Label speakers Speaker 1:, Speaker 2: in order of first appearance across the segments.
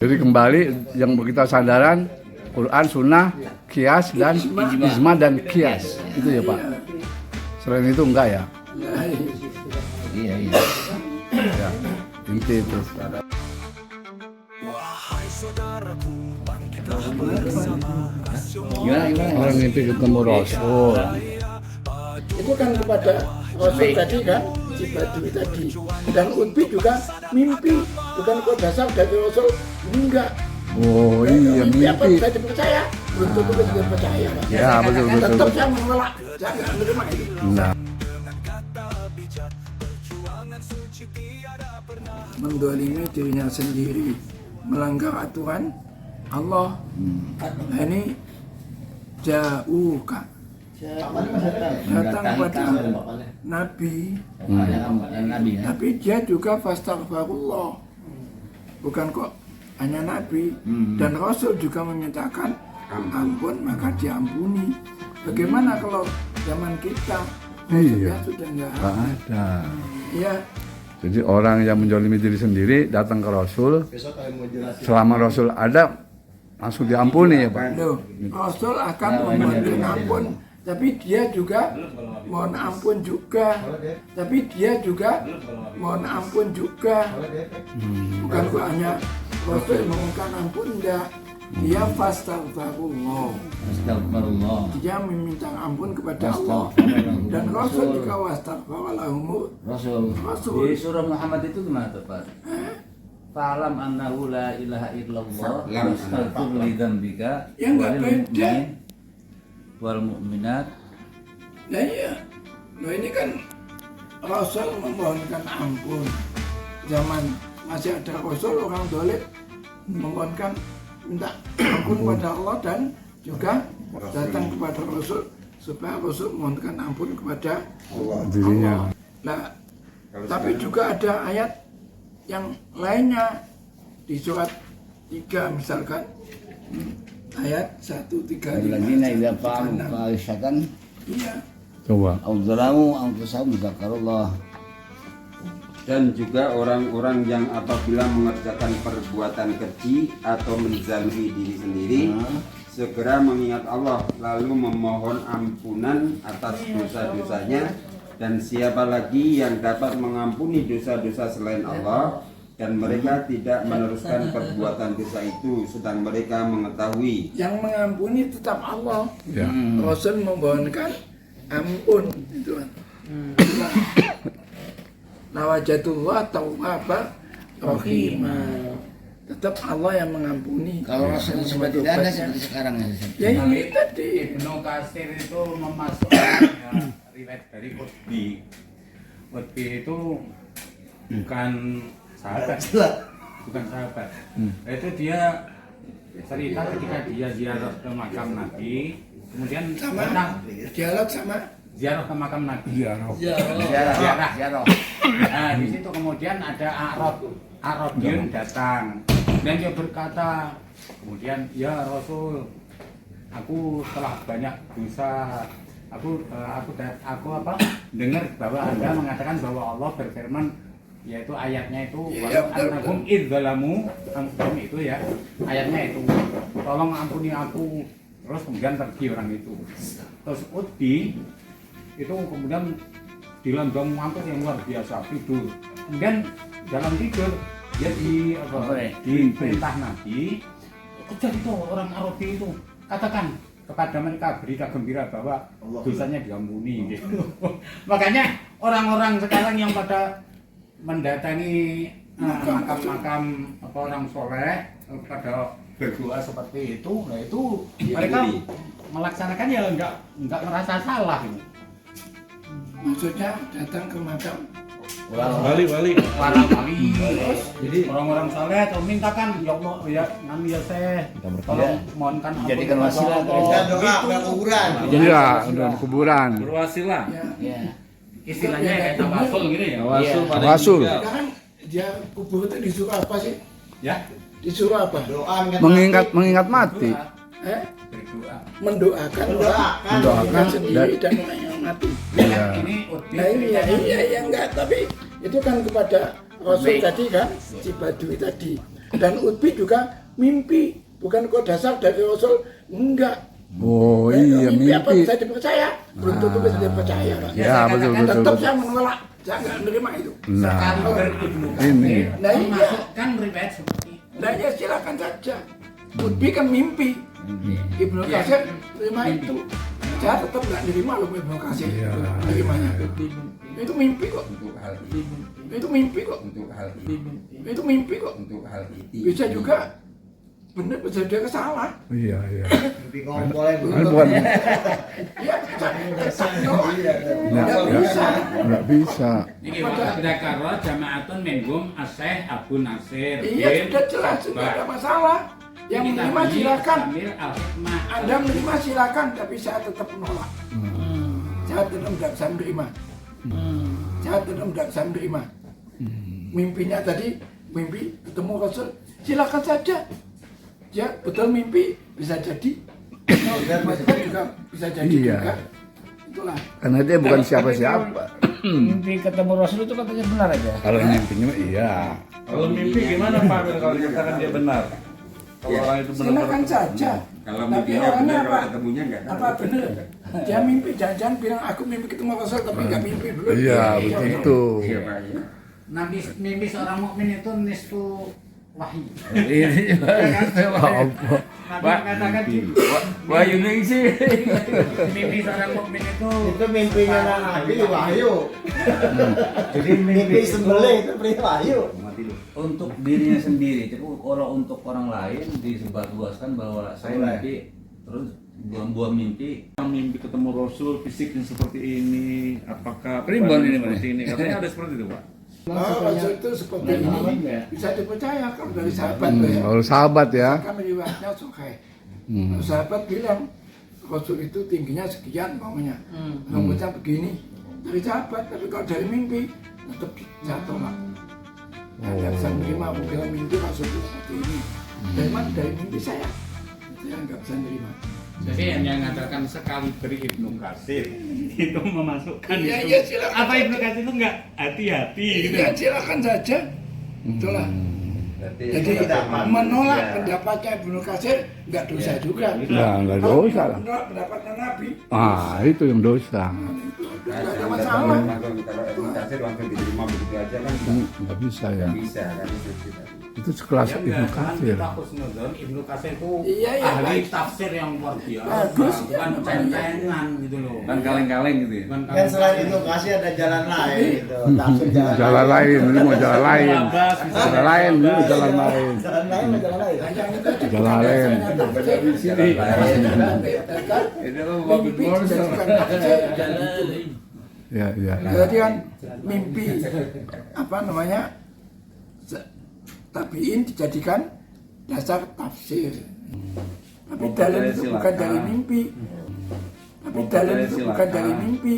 Speaker 1: Jadi kembali yang kita sadaran Quran, Sunnah, Qiyas dan Ijma dan Qiyas itu ya Pak. Selain itu enggak ya?
Speaker 2: Iya.
Speaker 1: Ya, inti itu.
Speaker 2: Gimana?
Speaker 1: Orang mimpi ketemu Rasul.
Speaker 3: Itu kan kepada Rasul tadi kan, si Badui tadi. Dan Utbi juga mimpi, bukan kok dasar dari Rasul, enggak.
Speaker 1: Oh iya
Speaker 3: Mimpi apa
Speaker 1: mimpi.
Speaker 3: saya dipercaya? Belum tentu kita juga percaya. Pak.
Speaker 1: Ya betul.
Speaker 3: Tetap saya menolak, saya nggak menerima itu.
Speaker 1: Nah,
Speaker 3: Mendolimi dirinya sendiri, melanggar aturan Allah. Nah, ini jauhkan datang kepada Nabi,
Speaker 2: Nabi ya.
Speaker 3: tapi dia juga fastaghfirullah, bukan kok hanya Nabi. Dan Rasul juga memintakan ampun, maka diampuni. Bagaimana kalau zaman kita Rasulnya sudah nggak
Speaker 1: nggak ada.
Speaker 3: ya.
Speaker 1: Jadi orang yang menjolimi diri sendiri datang ke Rasul, selama Rasul ada langsung diampuni ya Pak.
Speaker 3: Loh, Rasul akan memohon ampun, tapi dia juga mohon ampun juga, bukan kok hanya Rasul memohonkan ampun, enggak. Dia fastaghfirullah,
Speaker 2: Astagfirullah.
Speaker 3: dia meminta ampun kepada Allah. Dan Rasul juga wastaghfirullah.
Speaker 2: Rasul. Di surah Muhammad itu gimana tuh Pak? Fa'lam annahu la ilaha illallah wastaghfir li dzambika
Speaker 3: Ya, nggak beda.
Speaker 2: wal mu'minat.
Speaker 3: Nah iya, nah ini kan Rasul memohonkan ampun. Zaman masih ada Rasul, orang dolim memohonkan minta ampun kepada Allah dan juga datang kepada Rasul supaya Rasul memohonkan ampun kepada
Speaker 1: Dirinya.
Speaker 3: Allah. Nah, tapi juga ada ayat yang lainnya di surat 3 misalkan, ayat 135.
Speaker 2: Alladzina idza fa'alu fahishatan
Speaker 3: Iya.
Speaker 1: Coba.
Speaker 2: aw zalamu anfusahum dzakarullah.
Speaker 4: Dan juga orang-orang yang apabila mengerjakan perbuatan keji atau menzalimi diri sendiri, segera mengingat Allah lalu memohon ampunan atas dosa-dosanya. Dan siapa lagi yang dapat mengampuni dosa-dosa selain Allah, dan mereka tidak meneruskan perbuatan dosa itu sedang mereka mengetahui.
Speaker 3: Yang mengampuni tetap Allah.
Speaker 1: Ya.
Speaker 3: Rasul memohonkan ampun itu kan. Nawajatullah tawwaba rahimah. Tetap Allah yang mengampuni.
Speaker 2: Kalau Rasul sudah tidak ada seperti sekarang ya.
Speaker 3: Ya ini tadi.
Speaker 5: Ibnu Katsir itu memasukkan riwayat dari Utbi. Utbi itu bukan sahabat. Itu dia cerita ketika dia ziarah ke makam Nabi, kemudian
Speaker 3: Sama
Speaker 5: datang
Speaker 3: dialog sama
Speaker 5: ziarah ke makam Nabi.
Speaker 2: Ziarah.
Speaker 5: Nah, di situ kemudian ada Arabiyun datang dan dia berkata, kemudian ya Rasul, aku telah banyak dosa. Aku dengar bahwa Anda mengatakan bahwa Allah berfirman, yaitu ayatnya itu
Speaker 3: Iya, betul,
Speaker 5: annahum idzalamu anfusahum itu ya, ayatnya itu tolong ampuni aku. Terus kemudian pergi orang itu. Terus Utbi itu kemudian dilambang ngantuk yang luar biasa, tidur. Kemudian dalam tidur dia diperintah Nabi, kejar itu orang Arabi itu, katakan kepada mereka berita gembira bahwa dosanya diampuni gitu. Makanya orang-orang sekarang yang pada mendatangi makam-makam orang soleh pada berdoa seperti itu, nah itu mereka melaksanakan ya enggak merasa salah ini.
Speaker 3: maksudnya datang ke makam
Speaker 5: Para wali, jadi orang-orang soleh atau mintakan ya Allah ya Nabi ya Syekh, tolong mohonkan ampun
Speaker 2: Jadikan
Speaker 5: kepada
Speaker 2: wasilah
Speaker 5: Allah.
Speaker 2: doa
Speaker 5: kuburan.
Speaker 1: Iya, udah kuburan.
Speaker 5: Berwasilah.
Speaker 3: ya.
Speaker 2: Ya.
Speaker 5: Istilahnya kayak tawasul gitu ya.
Speaker 1: Rasul
Speaker 3: Sekarang dia kubur itu disuruh apa sih?
Speaker 5: Ya,
Speaker 3: Disuruh apa?
Speaker 1: mengingat mati.
Speaker 5: berdoa.
Speaker 3: Mendoakan
Speaker 1: Mendoakan
Speaker 3: sendiri dan orang yang mati.
Speaker 1: Iya.
Speaker 5: Ini Utbi
Speaker 3: Nah iya enggak, tapi itu kan kepada Rasul tadi kan, si Badui tadi. Dan Utbi juga mimpi, bukan kok dasar dari Rasul, enggak.
Speaker 1: Oh iya,
Speaker 3: Mimpi apa
Speaker 1: mimpi.
Speaker 3: bisa dipercaya? Belum tentu bisa dipercaya. Pak.
Speaker 1: Ya, betul, betul,
Speaker 3: Tetap
Speaker 1: betul.
Speaker 3: saya menolak, saya nggak menerima itu.
Speaker 1: Nah,
Speaker 5: Kalau Ibnu
Speaker 1: ini.
Speaker 5: Katsir
Speaker 3: Nah, iya.
Speaker 5: memasukkan riwayat seperti itu.
Speaker 3: Nah ya silakan saja. Utbi kan mimpi. Ibnu
Speaker 5: Iya.
Speaker 3: Katsir terima itu. Saya tetap nggak nerima loh Ibnu Katsir.
Speaker 1: Iya.
Speaker 3: Bagaimana? Itu mimpi kok.
Speaker 4: Untuk hal ini,
Speaker 3: Itu mimpi kok.
Speaker 4: untuk hal ini,
Speaker 3: Itu mimpi kok.
Speaker 4: untuk hal ini.
Speaker 3: Bisa juga benar bisa dia kesalah.
Speaker 1: Iya, iya.
Speaker 6: Bingung boleh
Speaker 1: Kan bukan
Speaker 3: Ya,
Speaker 1: nggak
Speaker 3: bisa.
Speaker 1: nggak bisa.
Speaker 5: Ini waktu karo jamaatun minhum Asy'ikh Abu Nasir.
Speaker 3: Iya sudah jelas, sudah ada masalah. Yang menerima silakan.
Speaker 5: Al-Hikmah.
Speaker 3: Anda menerima silakan, tapi saya tetap menolak. Saya tetap tidak bisa menerima. Saya tetap tidak bisa menerima. Mimpinya tadi, mimpi ketemu Rasul, silakan saja. Ya betul mimpi bisa jadi. Maksudnya juga bisa jadi
Speaker 1: Iya.
Speaker 3: juga. Itulah.
Speaker 1: Karena dia bukan siapa-siapa.
Speaker 2: Mimpi ketemu Rasul itu katanya benar aja.
Speaker 1: Kalau mimpinya iya.
Speaker 7: Kalau mimpi gimana Pak kalau dikatakan dia benar? Kalau
Speaker 4: Ya.
Speaker 7: orang itu
Speaker 3: Silakan
Speaker 7: benar-benar
Speaker 3: saja.
Speaker 4: Kalau
Speaker 3: Tapi
Speaker 4: mimpinya
Speaker 3: orangnya
Speaker 4: benar,
Speaker 3: apa?
Speaker 4: kalau ketemunya enggak.
Speaker 3: Apa benar? Dia mimpi, jangan-jangan bilang aku mimpi ketemu Rasul tapi nggak mimpi dulu.
Speaker 1: Iya, begitu.
Speaker 4: Iya Pak ya.
Speaker 5: Nabi mimpi seorang mukmin itu nisfu wahyu.
Speaker 2: Ini
Speaker 5: Nabi mengatakan gitu.
Speaker 2: Wahyu ning sih.
Speaker 5: Mimpi seorang mukmin itu
Speaker 6: mimpinya Nabi Wahyu. Jadi mimpi sembelih itu beri Wahyu.
Speaker 2: Untuk dirinya sendiri, tapi kalau untuk orang lain disebarluaskan bahwa saya mimpi terus buah-buah mimpi.
Speaker 7: mimpi ketemu Rasul fisiknya seperti ini, apakah
Speaker 2: Primbon ini,
Speaker 7: seperti ini? Katanya ada seperti itu Pak.
Speaker 3: Rasul itu seperti ini bisa dipercaya kalau dari sahabat ya.
Speaker 1: Kalau sahabat ya.
Speaker 3: Kami riwayatnya Sahih. Sahabat bilang Rasul itu tingginya sekian maunya, rambutnya begini dari sahabat, tapi kalau dari mimpi tetap jatuh lah. Nggak bisa menerima bilang mimpi Rasul itu seperti ini. Dari mana? Dari mimpi saya nggak bisa menerima.
Speaker 5: jadi yang mengatakan sekali beri Ibnu Katsir
Speaker 7: Itu memasukkan
Speaker 3: Iya,
Speaker 7: itu.
Speaker 3: iya, silakan.
Speaker 7: Apa Ibnu Katsir itu enggak hati-hati gitu.
Speaker 3: Ya silakan saja. Itulah.
Speaker 4: Berarti
Speaker 3: Jadi menolak pendapatnya Ibnu Katsir nggak dosa juga.
Speaker 1: Nah, nggak
Speaker 3: Kalau
Speaker 1: dosa lah.
Speaker 3: menolak pendapatnya Nabi,
Speaker 1: Ah, itu yang dosa.
Speaker 3: nggak ada masalah.
Speaker 4: Kalau Ibnu Katsir langsung diterima begitu aja kan
Speaker 1: Nggak bisa ya.
Speaker 4: bisa kan itu kita.
Speaker 1: Itu sekelas Ibnu Katsir.
Speaker 5: Kita husnuzon Ibnu Katsir itu
Speaker 3: Iya, iya,
Speaker 5: ahli
Speaker 3: baik.
Speaker 5: tafsir yang luar biasa.
Speaker 3: Bagus.
Speaker 5: Bukan ceng-cengan gitu loh.
Speaker 2: Kan kaleng-kaleng gitu ya.
Speaker 5: Bukan
Speaker 6: Kan selain itu kasih ada jalan lain gitu. Tafsir
Speaker 1: Jalan lain, ini mau jalan lain.
Speaker 7: Abbas bisa.
Speaker 1: Jalan lain, ini mau jalan lain.
Speaker 6: Jalan lain apa jalan lain?
Speaker 3: Yang itu
Speaker 1: Jalan lain.
Speaker 2: Itu mobil
Speaker 3: Mimpi
Speaker 2: Morse.
Speaker 3: dijadikan tafsir.
Speaker 1: Ya, ya.
Speaker 3: Jadi kan mimpi apa namanya tabiin dijadikan dasar tafsir. Tapi dalil itu bukan dari mimpi. Tapi dalil itu bukan dari mimpi.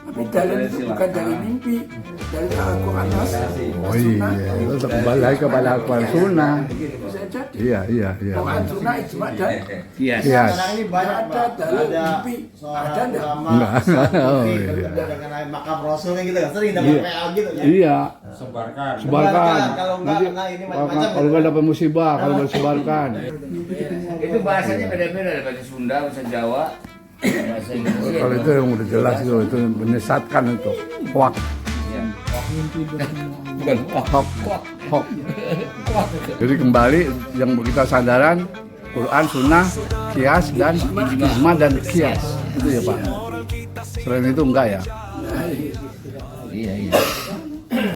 Speaker 3: Tapi dalil itu bukan dari mimpi. Dari Al-Quran Nas.
Speaker 1: Oh iya, itu kembali lagi kepada Al-Quran Sunnah.
Speaker 3: Bisa jadi.
Speaker 1: Iya, iya, iya.
Speaker 3: Quran Sunnah ijma dan
Speaker 2: Iya.
Speaker 1: Iya.
Speaker 6: Sekarang ini banyak
Speaker 3: Ada
Speaker 6: Pak.
Speaker 3: dalil
Speaker 6: Ada
Speaker 3: mimpi.
Speaker 6: seorang
Speaker 3: Ada nggak?
Speaker 6: ulama
Speaker 1: Enggak. Oh,
Speaker 6: mimpi
Speaker 1: iya.
Speaker 6: ketemu dengan makam Rasulnya gitu kan sering dapat
Speaker 1: Iya.
Speaker 6: PA gitu ya.
Speaker 1: Iya,
Speaker 4: Sebarkan.
Speaker 1: sebarkan.
Speaker 6: Kalau enggak,
Speaker 1: Nanti
Speaker 6: nah ini macam-macam
Speaker 1: kalau nggak dapat musibah, kalau nggak sebarkan.
Speaker 2: Itu bahasanya beda-beda, ada bahasa Sunda, bahasa Jawa, bahasa Inggris.
Speaker 1: Kalau itu yang udah jelas itu menyesatkan itu. Hoak,
Speaker 2: Ya.
Speaker 1: bukan hoak, hoak. Jadi kembali yang kita sandaran Quran, Sunnah, Kias dan Ijma dan Kias itu ya Pak. Selain itu enggak ya.
Speaker 2: Iya, iya.